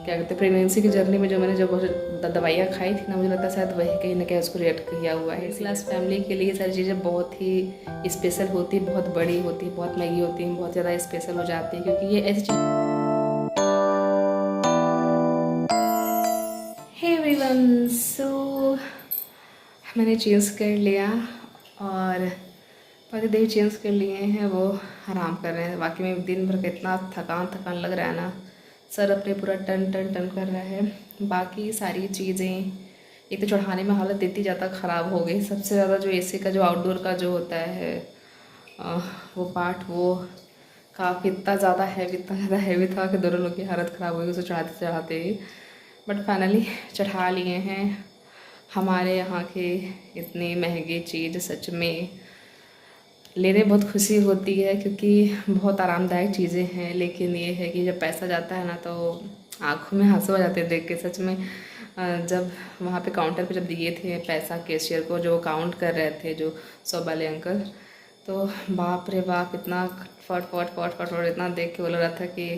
क्या कहते हैं, प्रेगनेंसी की जर्नी में जो मैंने जो दवाइयाँ खाई थी ना, मुझे लगता है शायद वही कहीं ना कहीं उसको रिएक्ट किया हुआ है। इस क्लास फैमिली के लिए सारी चीज़ें बहुत ही स्पेशल होती, बहुत बड़ी होती, बहुत महंगी होती, बहुत ज़्यादा स्पेशल हो जाती है, क्योंकि ये ऐसी चीज़। हे एवरीवन, सो मैंने चेंज कर लिया और पति देव चेंज कर लिए हैं, वो आराम कर रहे हैं। बाकी में दिन भर का इतना थकान लग रहा है ना, सर अपने पूरा टन टन टन कर रहा है। बाकी सारी चीज़ें, एक तो चढ़ाने में हालत इतनी ज़्यादा ख़राब हो गई। सबसे ज़्यादा जो एसी का जो आउटडोर का जो होता है वो पार्ट, वो काफ़ी इतना ज़्यादा हैवी था कि दोनों लोग की हालत ख़राब हो गई उसे चढ़ाते चढ़ाते ही। बट फाइनली चढ़ा लिए हैं। हमारे यहाँ के इतनी महंगी चीज़ सच में लेने बहुत खुशी होती है, क्योंकि बहुत आरामदायक चीज़ें हैं। लेकिन ये है कि जब पैसा जाता है ना, तो आंखों में आंसू आ जाते हैं देख के सच में। जब वहाँ पे काउंटर पे जब दिए थे पैसा कैशियर को, जो काउंट कर रहे थे जो शॉप वाले अंकल, तो बाप रे बाप, इतना फट इतना देख के बोल रहा था कि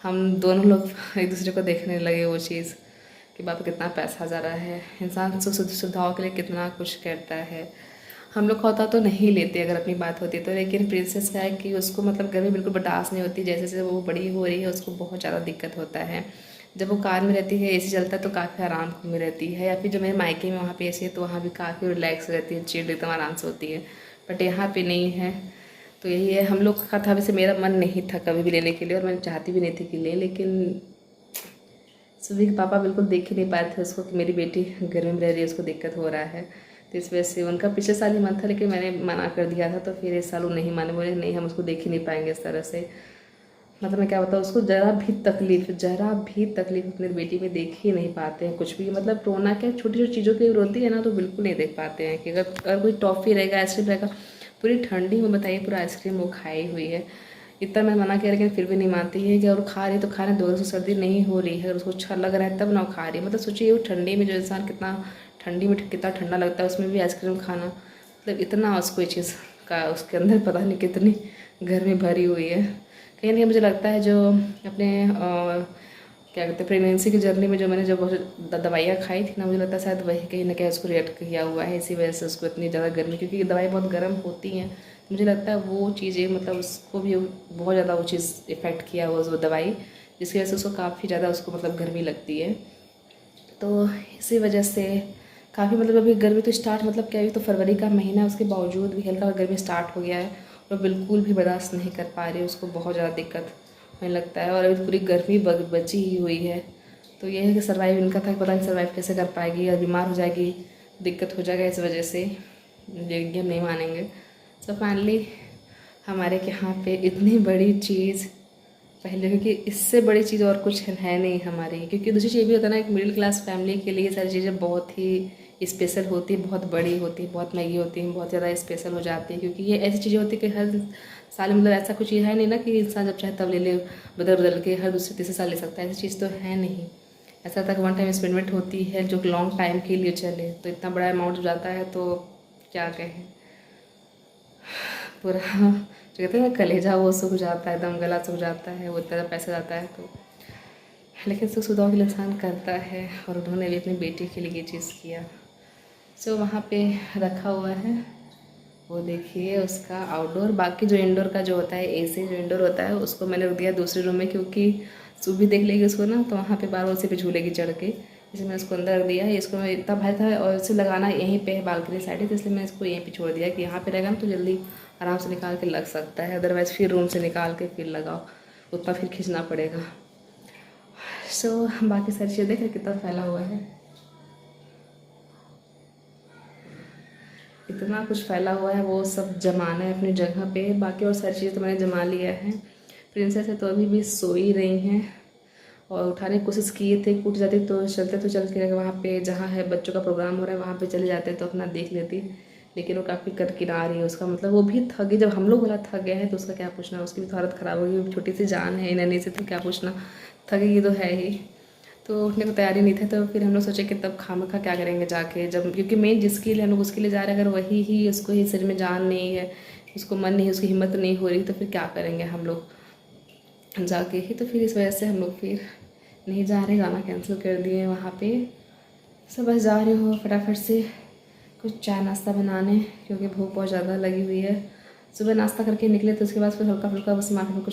हम दोनों लोग एक दूसरे को देखने लगे वो चीज़ कि बाप कितना पैसा जा रहा है। इंसान सुख सुविधाओं के लिए कितना कुछ करता है। हम लोग का होता तो नहीं लेते अगर अपनी बात होती तो, लेकिन प्रिंसेस का है कि उसको मतलब गर्मी बिल्कुल बर्दाश्त नहीं होती। जैसे जैसे वो बड़ी हो रही है उसको बहुत ज़्यादा दिक्कत होता है। जब वो कार में रहती है एसी चलता है तो काफ़ी आराम में रहती है, या फिर जो मेरे मायके में वहाँ पे एसी है तो वहाँ भी काफ़ी रिलैक्स रहती है, चिल्ड एकदम आराम से होती है। बट यहाँ पे नहीं है। तो यही है, हम लोग का था। वैसे मेरा मन नहीं था कभी भी लेने के लिए, और मैं चाहती भी नहीं थी कि ले, लेकिन सुबह के पापा बिल्कुल देख ही नहीं पाए थे उसको कि मेरी बेटी गर्मी में रह रही है, उसको दिक्कत हो रहा है। तो इस वजह से उनका पिछले साल ही मन था, लेकिन मैंने मना कर दिया था। तो फिर इस साल वो नहीं माने, बोले नहीं हम उसको देख ही नहीं पाएंगे इस तरह से। मतलब मैं क्या बताऊँ, उसको जरा भी तकलीफ अपनी बेटी में देख ही नहीं पाते हैं कुछ भी। मतलब रोना क्या, छोटी छोटी चीज़ों की रोती है ना, तो बिल्कुल नहीं देख पाते हैं कि अगर कोई टॉफ़ी रहेगा, आइसक्रीम रहेगा, पूरी ठंडी में बताइए पूरा आइसक्रीम वो खाई हुई है। इतना मैं मना किया लेकिन फिर भी नहीं मानती है कि और खा रही तो खाने दो, उसको सर्दी नहीं हो रही है और उसको अच्छा लग रहा है तब ना वो खा रही है। मतलब सोचिए वो ठंडी में जो इंसान कितना ठंडी में कितना ठंडा लगता है, उसमें भी आइसक्रीम खाना, मतलब इतना उसको ये चीज़ का उसके अंदर पता नहीं कितनी गर्मी भरी हुई है। कहीं ना कहीं मुझे लगता है जो अपने क्या कहते हैं, प्रेगनेंसी की जर्नी में जो मैंने जो दवाइयाँ खाई थी ना, मुझे लगता है शायद वही कहीं ना कहीं उसको रिएक्ट किया हुआ है। इसी वजह से उसको इतनी ज़्यादा गर्मी, क्योंकि दवाई बहुत गर्म होती हैं, मुझे लगता है वो चीज़ें मतलब उसको भी बहुत ज़्यादा वो चीज़ इफ़ेक्ट किया हुआ वो दवाई, जिसकी वजह से उसको काफ़ी ज़्यादा उसको मतलब गर्मी लगती है। तो इसी वजह से काफ़ी मतलब अभी गर्मी तो स्टार्ट, मतलब क्या, अभी तो फरवरी का महीना है, उसके बावजूद भी हल्का गर्मी स्टार्ट हो गया है और बिल्कुल भी बर्दाश्त नहीं कर पा रही है, उसको बहुत ज़्यादा दिक्कत होने लगता है। और अभी पूरी गर्मी बची ही हुई है। तो ये है कि सर्वाइव इनका था कि पता नहीं सर्वाइव कैसे कर पाएगी, या बीमार हो जाएगी, दिक्कत हो जाएगा, इस वजह से ये हम नहीं मानेंगे। तो फाइनली हमारे यहाँ पे इतनी बड़ी चीज़ पहले, क्योंकि इससे बड़ी चीज़ और कुछ है नहीं हमारी। क्योंकि दूसरी चीज़ भी होता है ना, एक मिडिल क्लास फैमिली के लिए सारी चीज़ें बहुत ही स्पेशल होती है, बहुत बड़ी होती है, बहुत महंगी होती है, बहुत ज़्यादा स्पेशल हो जाती है। क्योंकि ये ऐसी चीज़ें होती है कि हर साल, मतलब ऐसा कुछ ये है नहीं ना कि इंसान जब चाहे तब ले ले, बदल बदल के हर दूसरे तीसरे साल ले सकता है, ऐसी चीज़ तो है नहीं। ऐसा तक वन टाइम स्पेंडमेंट होती है जो लॉन्ग टाइम के लिए चले, तो इतना बड़ा अमाउंट जाता है तो क्या कहें, पूरा जो कहते हैं ना कलेजा वो सूख जाता है, एकदम गला सूख जाता है, वो इतना पैसा जाता है तो। लेकिन सुख सुविधाओं के लिए इंसान करता है, और उन्होंने भी अपनी बेटी के लिए ये चीज़ किया। सो वहाँ पे रखा हुआ है, वो देखिए उसका आउटडोर। बाकी जो इंडोर का जो होता है एसी, जो इंडोर होता है उसको मैंने रख दिया दूसरे रूम में, क्योंकि सुबह देख लेगी उसको ना, तो वहाँ पे बार बार उसी पे झूलेगी चढ़ के, इसलिए मैं उसको अंदर रख दिया है। इसको मैं इतना भाई था और इसे लगाना यहीं पे है, बालकनी साइड है, तो इसलिए मैं इसको यहीं पे छोड़ दिया कि यहाँ पे रहेगा ना तो जल्दी आराम से निकाल के लग सकता है। अदरवाइज़ फिर रूम से निकाल के फिर लगाओ, उतना फिर खींचना पड़ेगा। सो बाकी सारी चीज़ें देख कितना फैला हुआ है, इतना कुछ फैला हुआ है, वो सब जमाना है अपनी जगह पे। बाकी और सारी चीज़ें तो मैंने जमा लिया है। प्रिंसेस है तो अभी भी सो ही रही हैं, और उठाने की कोशिश किए थे, टूट जाती तो चलते तो चल के वहाँ पे जहाँ है बच्चों का प्रोग्राम हो रहा है वहाँ पे चले जाते तो अपना देख लेती। लेकिन वो काफ़ी कर किरा रही है, उसका मतलब वो भी थक गई। जब हम लोग बोला थक गए हैं तो उसका क्या पूछना, उसकी भी तो हालत ख़राब होगी, छोटी सी जान है नन्ही से, तो क्या पूछना, थकेगी तो है ही। तो उठने को तैयारी नहीं थे, तो फिर हम लोग सोचे कि तब खामखा क्या करेंगे जाके, जब क्योंकि मेन जिसके लिए हम लोग उसके लिए जा रहे हैं, अगर वही ही उसको ही शरीर में जान नहीं है, उसको मन नहीं है, उसकी हिम्मत नहीं हो रही, तो फिर क्या करेंगे हम लोग जाके ही। तो फिर इस वजह से हम लोग फिर नहीं जा रहे, गाना कैंसिल कर दिए हैं वहाँ पे। सब बस जा रही हूँ फटाफट से कुछ चाय नाश्ता बनाने, क्योंकि भूख बहुत ज़्यादा लगी हुई है। सुबह नाश्ता करके निकले तो उसके बाद फिर हल्का फुल्का बस मार्केट में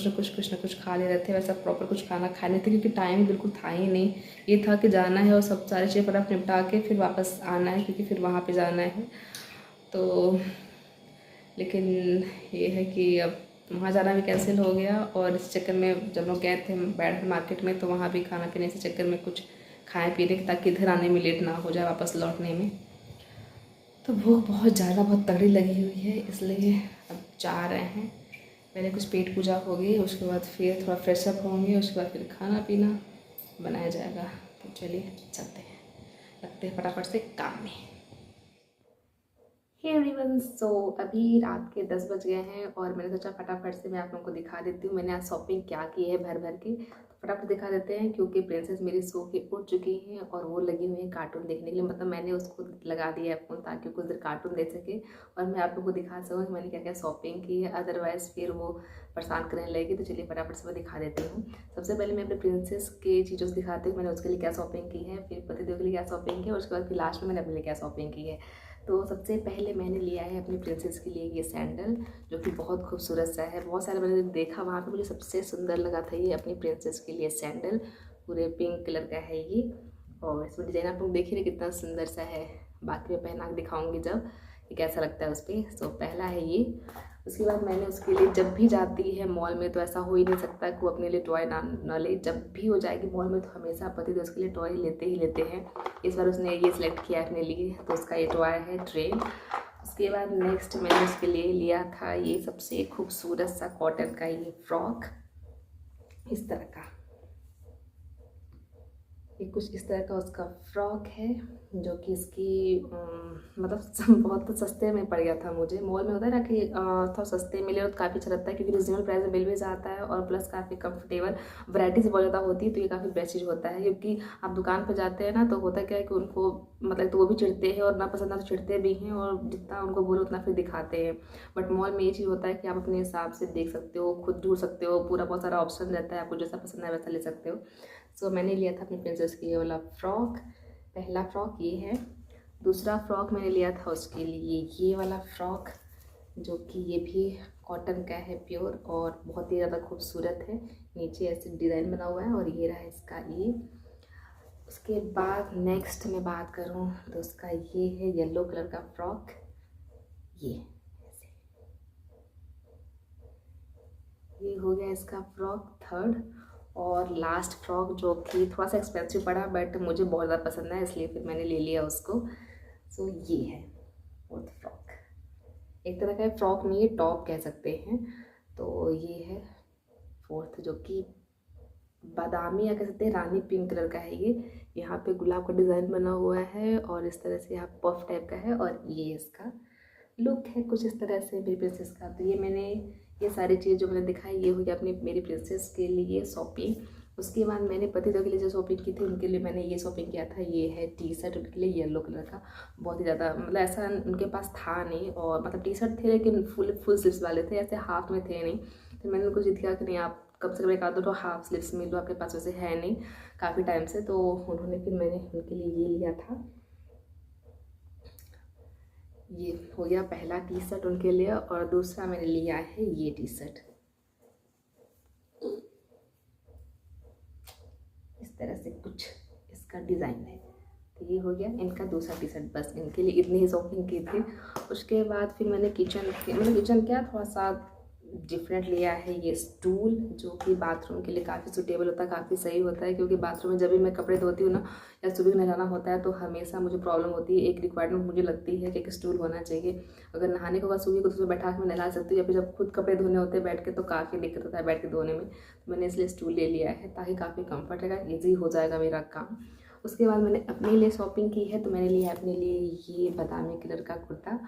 कुछ खा ले रहे थे। वैसा प्रॉपर कुछ खाना खाए नहीं थे, क्योंकि टाइम ही बिल्कुल था ही नहीं। ये था कि जाना है और सब सारी चीज़ें फटाफट निपटा के फिर वापस आना है, क्योंकि फिर वहाँ पे जाना है। तो लेकिन ये है कि अब वहाँ जाना भी कैंसिल हो गया, और इस चक्कर में जब लोग गए थे बैठ मार्केट में, तो वहाँ भी खाना पीने के चक्कर में कुछ खाए पीने, ताकि इधर आने में लेट ना हो जाए वापस लौटने में। तो भूख बहुत ज़्यादा बहुत तगड़ी लगी हुई है, इसलिए अब जा रहे हैं। पहले कुछ पेट पूजा होगी, उसके बाद फिर थोड़ा फ्रेश अप होंगे, उसके बाद फिर खाना पीना बनाया जाएगा। तो चलिए चलते हैं, लगते हैं फटाफट से काम में। हे एवरीवन, सो अभी रात के 10 बज गए हैं और मैंने सोचा फटाफट से मैं आप लोगों को दिखा देती हूँ मैंने आज शॉपिंग क्या की है भर भर के। तो फटाफट दिखा देते हैं, क्योंकि प्रिंसेस मेरी सो के उठ चुकी हैं और वो लगी हुई है कार्टून देखने के लिए। मतलब मैंने उसको लगा दिया है फ़ोन, ताकि कुछ देर कार्टून देख सके और मैं आप लोगों को दिखा सकूँ कि मैंने क्या क्या शॉपिंग की है। अदरवाइज़ फिर वो परेशान करने लगेगी। तो चलिए फटाफट से मैं दिखा देती हूँ। सबसे पहले मैं अपने प्रिंसेस की चीज़ों से दिखाती हूँ मैंने उसके लिए क्या शॉपिंग की है, फिर पतिदेव के लिए क्या शॉपिंग की है, उसके बाद फिर लास्ट में मैंने अपने लिए क्या शॉपिंग की है। तो सबसे पहले मैंने लिया है अपनी प्रिंसेस के लिए ये सैंडल, जो कि बहुत खूबसूरत सा है। बहुत सारे मैंने देखा वहाँ पे, मुझे सबसे सुंदर लगा था ये अपनी प्रिंसेस के लिए सैंडल। पूरे पिंक कलर का है ये, और इसमें डिज़ाइन आप लोग देख ही रहे कितना सुंदर सा है। बाकी मैं पहना के दिखाऊंगी जब कि कैसा लगता है उस पर। तो पहला है ये। उसके बाद मैंने उसके लिए, जब भी जाती है मॉल में, तो ऐसा हो ही नहीं सकता कि वो अपने लिए टॉय ना ले। जब भी हो जाएगी मॉल में तो हमेशा पति उसके लिए टॉय लेते ही लेते हैं। इस बार उसने ये सिलेक्ट किया अपने लिए, तो उसका ये टॉय है ट्रेन। उसके बाद नेक्स्ट मैंने उसके लिए लिया था ये सबसे खूबसूरत सा कॉटन का ये फ्रॉक, इस तरह का। ये कुछ इस तरह का उसका फ्रॉक है, जो कि इसकी मतलब बहुत सस्ते में पड़ गया था मुझे। मॉल में होता है ना कि थोड़ा सस्ते मिले और काफ़ी अच्छा लगता है, क्योंकि रिजनेबल प्राइस में मिल भी जाता है और प्लस काफ़ी कंफर्टेबल, वैराइटीज़ बहुत ज़्यादा होती है। तो ये काफ़ी बेस्ट चीज़ होता है, क्योंकि आप दुकान पर जाते हैं ना तो होता क्या है कि उनको मतलब तो वो भी चिढ़ते हैं, और ना पसंद ना तो चिढ़ते भी हैं, और जितना उनको बोलो उतना फिर दिखाते हैं। बट मॉल में ये चीज़ होता है कि आप अपने हिसाब से देख सकते हो, खुद ढूंढ सकते हो, पूरा बहुत सारा ऑप्शन रहता है, आपको जैसा पसंद है वैसा ले सकते हो। सो मैंने लिया था अपनी प्रिंसेस की ये वाला फ्रॉक। पहला फ्रॉक ये है। दूसरा फ्रॉक मैंने लिया था उसके लिए ये वाला फ्रॉक, जो कि ये भी कॉटन का है प्योर, और बहुत ही ज़्यादा खूबसूरत है। नीचे ऐसे डिज़ाइन बना हुआ है, और ये रहा इसका ये। उसके बाद नेक्स्ट मैं बात करूँ तो उसका ये है येलो कलर का फ्रॉक। ये हो गया इसका फ्रॉक थर्ड। और लास्ट फ्रॉक, जो कि थोड़ा सा एक्सपेंसिव पड़ा बट मुझे बहुत ज़्यादा पसंद है, इसलिए फिर मैंने ले लिया उसको। सो ये है फोर्थ फ्रॉक। एक तरह का फ्रॉक नहीं, ये टॉप कह सकते हैं। तो ये है फोर्थ, जो कि बादामी या कह सकते हैं रानी पिंक कलर का है ये। यहाँ पे गुलाब का डिज़ाइन बना हुआ है, और इस तरह से यहाँ पफ टाइप का है, और ये इसका लुक है कुछ इस तरह से मेरी प्रिंसेस का। तो ये सारी चीज़ जो मैंने दिखाई, ये हो गया अपनी मेरी प्रिंसेस के लिए शॉपिंग। उसके बाद मैंने पतिदेव के लिए जो शॉपिंग की थी, उनके लिए मैंने ये शॉपिंग किया था। ये है टी शर्ट उनके लिए येलो कलर का। बहुत ही ज़्यादा मतलब ऐसा उनके पास था नहीं, और मतलब टी शर्ट थे लेकिन फुल स्लीव्स वाले थे, ऐसे हाफ में थे नहीं। तो मैंने उनको जिद किया कि नहीं, आप कम से कम एक आध दो हाफ स्लीव्स मिल लो, आपके पास वैसे है नहीं काफ़ी टाइम से। तो उन्होंने फिर मैंने उनके लिए ये लिया था। ये हो गया पहला टी शर्ट उनके लिए, और दूसरा मैंने लिया है ये टी शर्ट, इस तरह से कुछ इसका डिज़ाइन है। तो ये हो गया इनका दूसरा टी शर्ट, बस इनके लिए इतनी ही शॉपिंग की थी। उसके बाद फिर मैंने किचन क्या थोड़ा सा डिफरेंट लिया है ये स्टूल, जो कि बाथरूम के लिए काफ़ी सूटेबल होता है, काफ़ी सही होता है। क्योंकि बाथरूम में जब भी मैं कपड़े धोती हूँ ना, या सुबह नहाना होता है, तो हमेशा मुझे प्रॉब्लम होती है। एक रिक्वायरमेंट मुझे लगती है कि एक स्टूल होना चाहिए। अगर नहाने को सुबह को तो बैठा के मैं नहा सकती हूँ, या फिर जब खुद कपड़े धोने होते हैं बैठ के, तो काफ़ी दिक्कत होता है बैठ के धोने में। तो मैंने इसलिए स्टूल ले लिया है, ताकि काफ़ी कम्फर्ट रहेगा, ईजी हो जाएगा मेरा काम। उसके बाद मैंने अपने लिए शॉपिंग की है। तो मैंने लिया है अपने लिए ये बादामी कलर का कुर्ता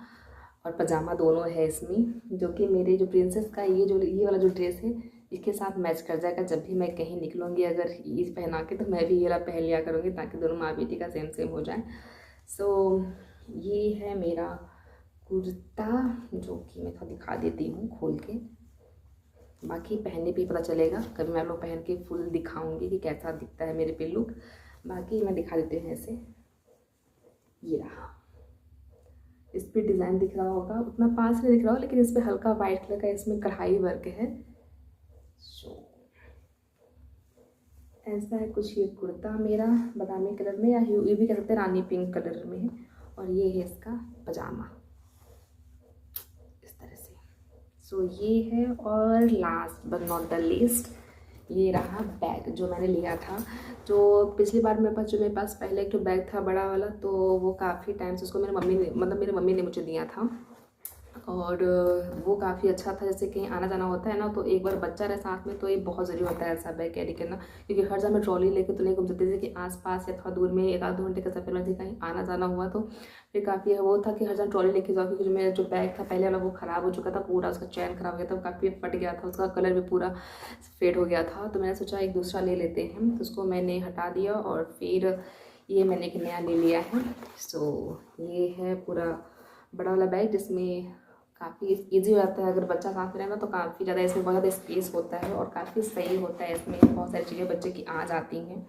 और पजामा, दोनों है इसमें, जो कि मेरे जो प्रिंसेस का ये वाला जो ड्रेस है, इसके साथ मैच कर जाएगा। जब भी मैं कहीं निकलूँगी अगर ये पहना के, तो मैं भी ये वाला पहन लिया करूँगी, ताकि दोनों माँ बेटी का सेम सेम हो जाए। सो ये है मेरा कुर्ता, जो कि मैं थोड़ा दिखा देती हूँ खोल के। बाकी पहनने पे ही पता चलेगा, कभी मैं आप लोग पहन के फुल दिखाऊंगी कि कैसा दिखता है मेरे पे लुक। बाकी मैं दिखा देती हूँ ऐसे, ये रहा। इस पर डिज़ाइन दिख रहा होगा, उतना पास नहीं दिख रहा हो, लेकिन इस पर हल्का वाइट कलर का इसमें कढ़ाई वर्क है। सो ऐसा है कुछ ये कुर्ता मेरा, बादामी कलर में, या ये भी कह सकते हैं रानी पिंक कलर में है। और ये है इसका पजामा इस तरह से। सो ये है। और last but not the least, ये रहा बैग जो मैंने लिया था। जो पिछली बार मेरे पास पहले एक तो बैग था बड़ा वाला, तो वो काफ़ी टाइम से उसको मेरी मम्मी ने मुझे दिया था। और वो काफ़ी अच्छा था। जैसे कहीं आना जाना होता है ना, तो एक बार बच्चा रहे साथ में तो ये बहुत ज़रूरी होता है ऐसा बैग कैरी करना, क्योंकि हर जगह मैं ट्रॉली लेके तो नहीं घूम सकती थी कि आसपास या थोड़ा दूर में 1-2 घंटे का सफर में थी, कहीं आना जाना हुआ तो फिर काफ़ी वो था कि हर जगह ट्रॉली लेके जाओ। क्योंकि जो मेरा जो बैग था पहले वाला वो ख़राब हो चुका था पूरा, उसका चैन ख़राब हो गया था, काफ़ी फट गया था, उसका कलर भी पूरा फेड हो गया था। तो मैंने सोचा एक दूसरा ले लेते हैं, तो उसको मैंने हटा दिया और फिर ये मैंने एक नया ले लिया है। सो ये है पूरा बड़ा वाला बैग, जिसमें काफ़ी इजी हो जाता है अगर बच्चा साथ में रहेगा, तो काफ़ी ज़्यादा इसमें बहुत ज़्यादा स्पेस होता है और काफ़ी सही होता है। इसमें बहुत सारी चीज़ें बच्चे की आ जाती हैं,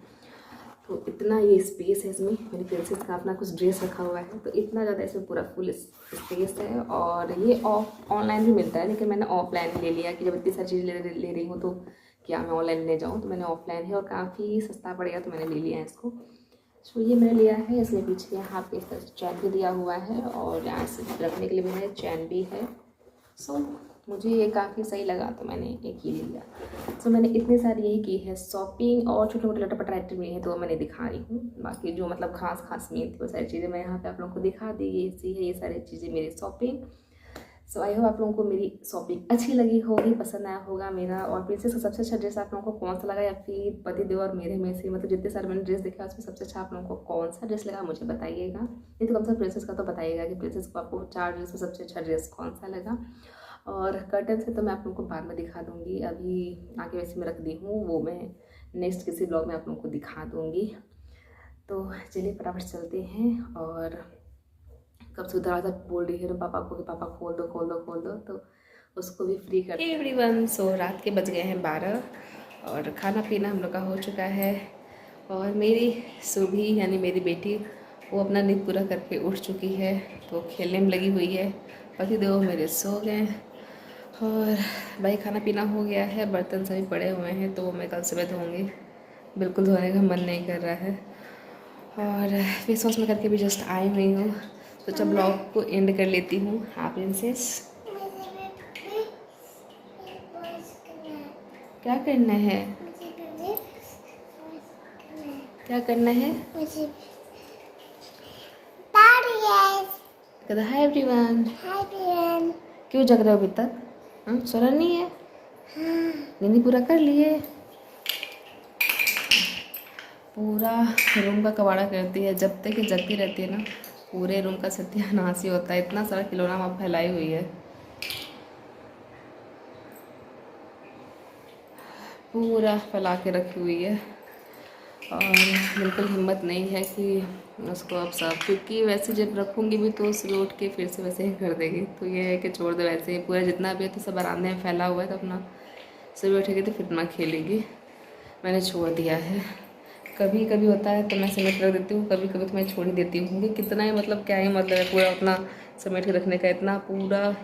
तो इतना ये स्पेस है इसमें। मेरी प्रिंसेस का अपना कुछ ड्रेस रखा हुआ है, तो इतना ज़्यादा इसमें पूरा फुल स्पेस है। और ये ऑनलाइन भी मिलता है, लेकिन मैंने ऑफलाइन ले लिया कि जब इतनी सारी चीज़ ले रही हूँ तो क्या मैं ऑनलाइन ले जाऊँ, तो मैंने ऑफलाइन है और काफ़ी सस्ता पड़ेगा तो मैंने ले लिया है इसको। सो ये मैंने लिया है। इसमें पीछे यहाँ पे इस तरह से चैन भी दिया हुआ है और यहाँ से रखने के लिए भी है, चैन भी है। सो मुझे ये काफ़ी सही लगा तो मैंने एक ही ले लिया। सो मैंने इतनी सारी यही की है शॉपिंग, और छोटे मोटे लटपट आइटम लिए हैं तो मैं नहीं दिखा रही हूँ। बाकी जो मतलब खास मेन थी वो सारी चीज़ें मैं यहाँ पे आप लोगों को दिखा दी। ये है, ये सारी चीज़ें मेरी शॉपिंग। सो आई होप आप लोगों को मेरी शॉपिंग अच्छी लगी होगी, पसंद आया होगा मेरा। और प्रिंसेस का सबसे अच्छा ड्रेस आप लोगों को कौन सा लगा, या फिर पतिदेव और मेरे में से मतलब जितने सारे मैंने ड्रेस देखा उसमें सबसे अच्छा आप लोगों को कौन सा ड्रेस लगा मुझे बताइएगा। नहीं तो कम से कम प्रिंसेस का तो बताइएगा कि प्रिंसेस को आपको 4 ड्रेस में सबसे अच्छा ड्रेस कौन सा लगा। और कर्टन से तो मैं आप लोगों को बाद में दिखा दूँगी, अभी आगे वैसे मैं रख दी हूँ, वो मैं नेक्स्ट किसी ब्लॉग में आप लोगों को दिखा दूँगी। तो चलिए फटाफट चलते हैं। और कब से दरवाज़ा बोल रही है पापा को कि पापा खोल दो, तो उसको भी फ्री कर। एवरीवन, सो रात के बज गए हैं 12 और खाना पीना हम लोग का हो चुका है। और मेरी सुभी यानी मेरी बेटी वो अपना नींद पूरा करके उठ चुकी है, तो खेलने में लगी हुई है। पति देव मेरे सो गए और भाई खाना पीना हो गया है, बर्तन सभी पड़े हुए हैं तो मैं कल सुबह धोऊँगी, बिल्कुल धोने का मन नहीं कर रहा है। और फेस वॉश में करके भी जस्ट आई हुई हूँ, तो जब ब्लॉग को एंड कर लेती हूँ। हाँ प्रिंसेस, क्या करना है, क्या करना है? कहता हाय एवरीवन। क्यों जग रहे हो अभी तक? सोना नहीं है? नींद पूरा कर लिए? पूरा रूम का कबाड़ा करती है, जब तक ये जगती रहती है ना पूरे रूम का सत्यानाश ही होता है। इतना सारा खिलौना वहाँ फैलाई हुई है, पूरा फैला के रखी हुई है। और बिल्कुल हिम्मत नहीं है कि उसको अब साफ, क्योंकि वैसे जब रखूँगी भी तो सुबह उठ के फिर से वैसे ही कर देगी। तो ये है कि छोड़ दो वैसे ही, पूरा जितना भी है तो सब बरामदे में फैला हुआ है, तो अपना सुबह उठेगी तो फिर अपना खेलेगी। मैंने छोड़ दिया है। कभी कभी होता है तो मैं समेट रख देती हूँ, कभी कभी तो मैं छोड़ ही देती हूँ, क्योंकि कितना ही मतलब क्या ही मतलब है पूरा अपना समेट के रखने का, इतना पूरा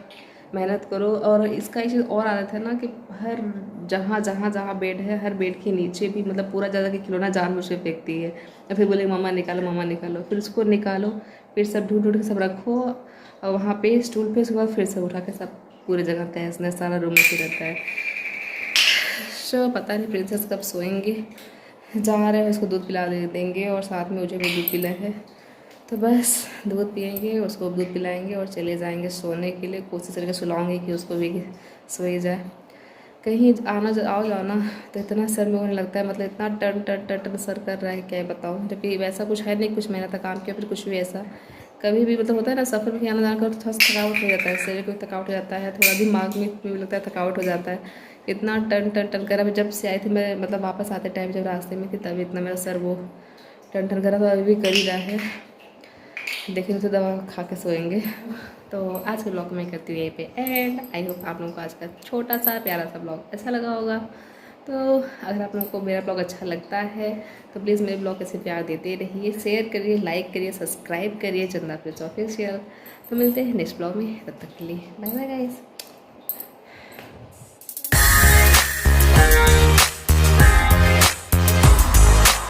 मेहनत करो। और इसका एक चीज़ और आदत है ना कि हर जहाँ बेड है, हर बेड के नीचे भी मतलब पूरा ज़्यादा कि खिलौना जानबूझ के फेंकती है, या फिर बोले मम्मा निकालो, फिर उसको निकालो, फिर सब ढूंढ के सब रखो और वहाँ पे स्टूल पे, उसके बाद फिर सब उठा के सब पूरी जगह तहस नहस, सारा रूम में रहता है। सो पता नहीं प्रिंसेस कब सोएंगे, जा रहे हैं उसको दूध पिला देंगे और साथ में मुझे भी दूध पिला है, तो बस दूध पियेंगे, उसको दूध पिलाएंगे और चले जाएंगे सोने के लिए। कोशिश करके सुलाऊंगी कि उसको भी सोए जाए। कहीं आओ जाना तो इतना सर में होने लगता है, मतलब इतना टन सर कर रहा है क्या बताऊँ, जबकि वैसा कुछ है नहीं, कुछ मेहनत का काम किया फिर कुछ भी ऐसा कभी भी मतलब होता है ना, सफ़र में आना जाना कर थोड़ा सा थकावट हो जाता है, शरीर को थकावट हो जाता है, थोड़ा दिमाग में भी लगता है थकावट हो जाता है। इतना टन कर रहा। जब से आई थी मैं मतलब वापस आते टाइम जब रास्ते में थी तभी इतना मेरा सर वो टन कर रहा था, अभी भी कर ही रहा है। देखेंगे तो दवा खा के सोएंगे। तो आज के ब्लॉग को मैं करती हूँ यहीं पे एंड। आई होप आप लोगों को आज का छोटा सा प्यारा सा ब्लॉग अच्छा लगा होगा। तो अगर आप लोगों को मेरा ब्लॉग अच्छा लगता है तो प्लीज़ मेरे ब्लॉग ऐसे प्यार देते रहिए, शेयर करिए, लाइक करिए, सब्सक्राइब करिए चंदा प्रिंस ऑफिशियल। तो मिलते हैं नेक्स्ट ब्लॉग में, तब तक के लिए बाय बाय गाइस।